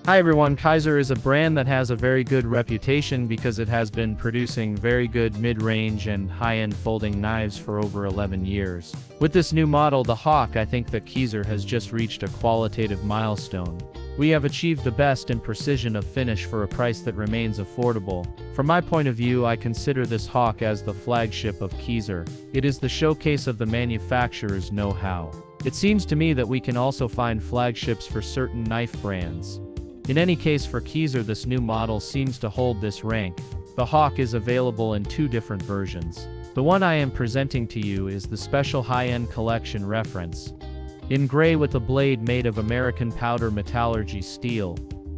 Hi everyone, Kizer is a brand that has a very good reputation because it has been producing very good mid-range and high-end folding knives for over 11 years. With this new model, the Hawk, I think that Kizer has just reached a qualitative milestone. We have achieved the best in precision of finish for a price that remains affordable. From my point of view, I consider this Hawk as the flagship of Kizer. It is the showcase of the manufacturer's know-how. It seems to me that we can also find flagships for certain knife brands. In any case, for Kizer, this new model seems to hold this rank. The Hawk is available in two different versions. The one I am presenting to you is the special high-end collection reference, in gray with a blade made of American powder metallurgy steel.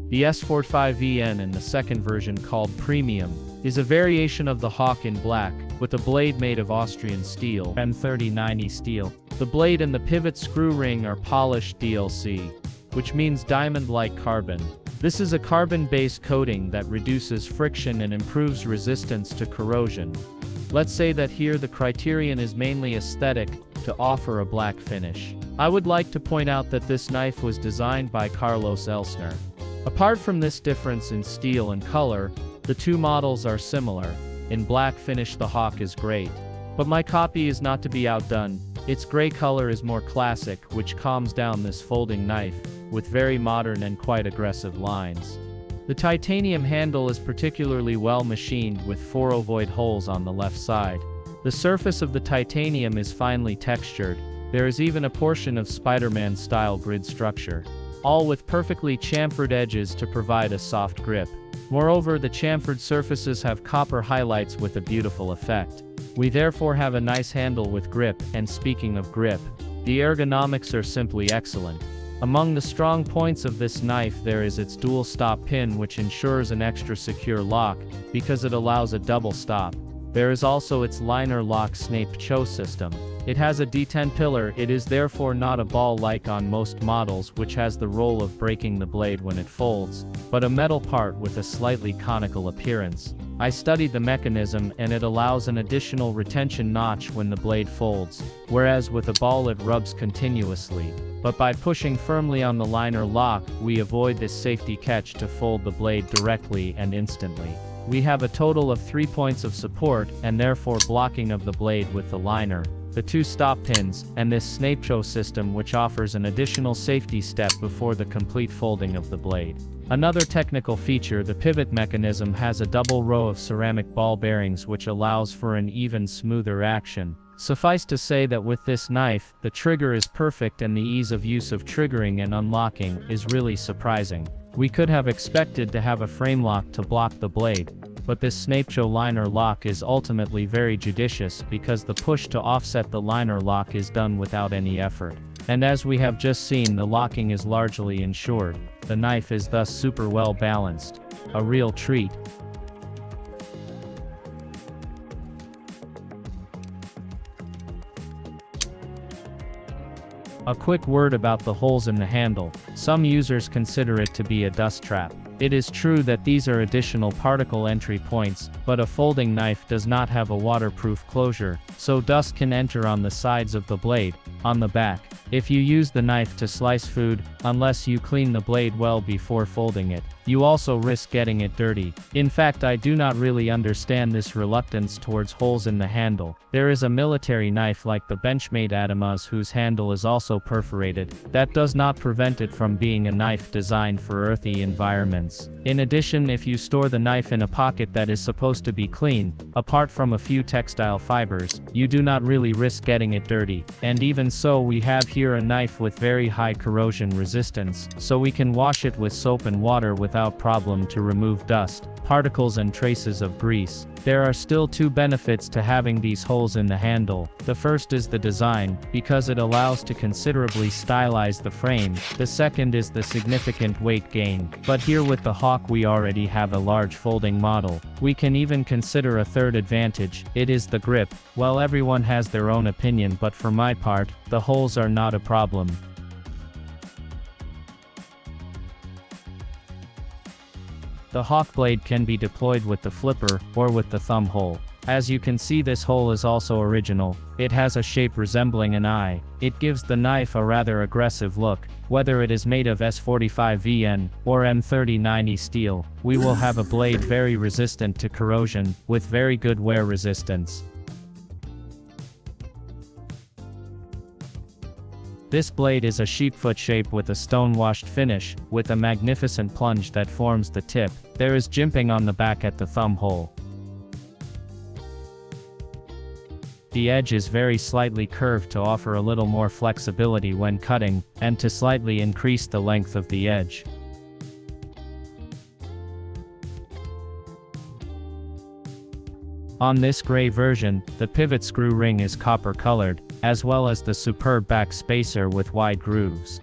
The S45VN, and the second version called Premium, is a variation of the Hawk in black, with a blade made of Austrian steel, M3090 steel. The blade and the pivot screw ring are polished DLC, which means diamond-like carbon. This is a carbon-based coating that reduces friction and improves resistance to corrosion. Let's say that here the criterion is mainly aesthetic, to offer a black finish. I would like to point out that this knife was designed by Carlos Elsner. Apart from this difference in steel and color, the two models are similar. In black finish, the Hawk is great. But my copy is not to be outdone. Its gray color is more classic, which calms down this folding knife, with very modern and quite aggressive lines. The titanium handle is particularly well machined with 4 ovoid holes on the left side. The surface of the titanium is finely textured. There is even a portion of Spider-Man style grid structure, all with perfectly chamfered edges to provide a soft grip. Moreover, the chamfered surfaces have copper highlights with a beautiful effect. We therefore have a nice handle with grip, and speaking of grip, the ergonomics are simply excellent. Among the strong points of this knife there is its dual stop pin, which ensures an extra secure lock, because it allows a double stop. There is also its liner lock Snapecho system. It has a D10 pillar. It is therefore not a ball like on most models, which has the role of breaking the blade when it folds, but a metal part with a slightly conical appearance. I studied the mechanism, and it allows an additional retention notch when the blade folds, whereas with a ball it rubs continuously. But by pushing firmly on the liner lock, we avoid this safety catch to fold the blade directly and instantly. We have a total of 3 points of support, and therefore blocking of the blade with the liner, the 2 stop pins, and this Snapecho system, which offers an additional safety step before the complete folding of the blade. Another technical feature, the pivot mechanism has a double row of ceramic ball bearings, which allows for an even smoother action. Suffice to say that with this knife, the trigger is perfect, and the ease of use of triggering and unlocking is really surprising. We could have expected to have a frame lock to block the blade, but this Snapecho liner lock is ultimately very judicious because the push to offset the liner lock is done without any effort. And as we have just seen, the locking is largely ensured. The knife is thus super well balanced. A real treat. A quick word about the holes in the handle. Some users consider it to be a dust trap. It is true that these are additional particle entry points, but a folding knife does not have a waterproof closure, so dust can enter on the sides of the blade, on the back. If you use the knife to slice food, unless you clean the blade well before folding it, you also risk getting it dirty. In fact, I do not really understand this reluctance towards holes in the handle. There is a military knife like the Benchmade Adamas whose handle is also perforated. That does not prevent it from being a knife designed for earthy environments. In addition, if you store the knife in a pocket that is supposed to be clean, apart from a few textile fibers, you do not really risk getting it dirty. And even so, we have here a knife with very high corrosion resistance, so we can wash it with soap and water without problem to remove dust, particles and traces of grease. There are still 2 benefits to having these holes in the handle. The first is the design, because it allows to considerably stylize the frame. The second is the significant weight gain. But here with the Hawk we already have a large folding model. We can even consider a third advantage. It is the grip. Well, everyone has their own opinion, but for my part, the holes are not a problem. The Hawk blade can be deployed with the flipper, or with the thumb hole. As you can see, this hole is also original. It has a shape resembling an eye. It gives the knife a rather aggressive look. Whether it is made of S45VN or M3090 steel, we will have a blade very resistant to corrosion, with very good wear resistance. This blade is a sheepfoot shape with a stone-washed finish, with a magnificent plunge that forms the tip. There is jimping on the back at the thumb hole. The edge is very slightly curved to offer a little more flexibility when cutting, and to slightly increase the length of the edge. On this gray version, the pivot screw ring is copper colored, as well as the superb back spacer with wide grooves.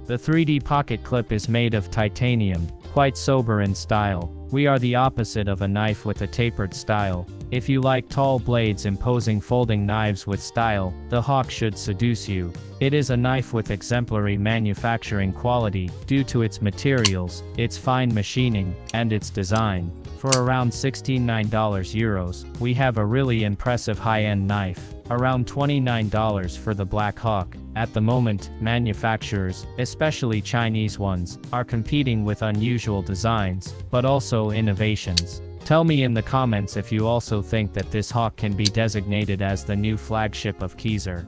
The 3D pocket clip is made of titanium, quite sober in style. We are the opposite of a knife with a tapered style. If you like tall blades imposing folding knives with style, the Hawk should seduce you. It is a knife with exemplary manufacturing quality, due to its materials, its fine machining, and its design. For around €16.9, we have a really impressive high-end knife. Around $29 for the Black Hawk. At the moment, manufacturers, especially Chinese ones, are competing with unusual designs, but also innovations. Tell me in the comments if you also think that this Hawk can be designated as the new flagship of Kizer.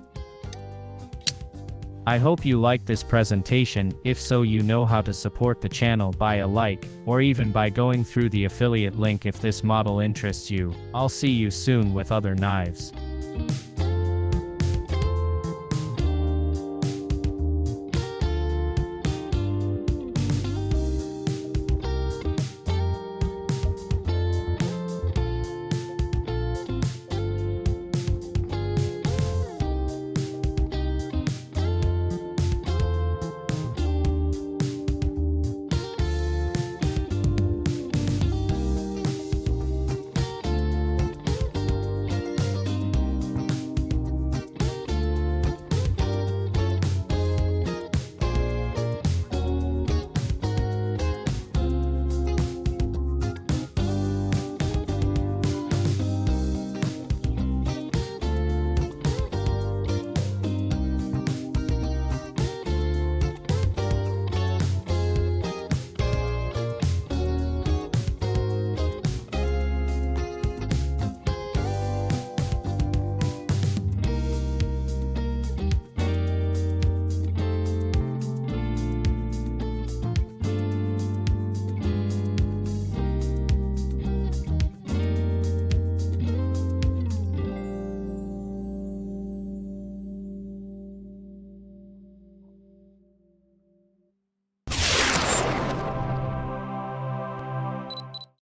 I hope you liked this presentation. If so, you know how to support the channel by a like, or even by going through the affiliate link if this model interests you. I'll see you soon with other knives.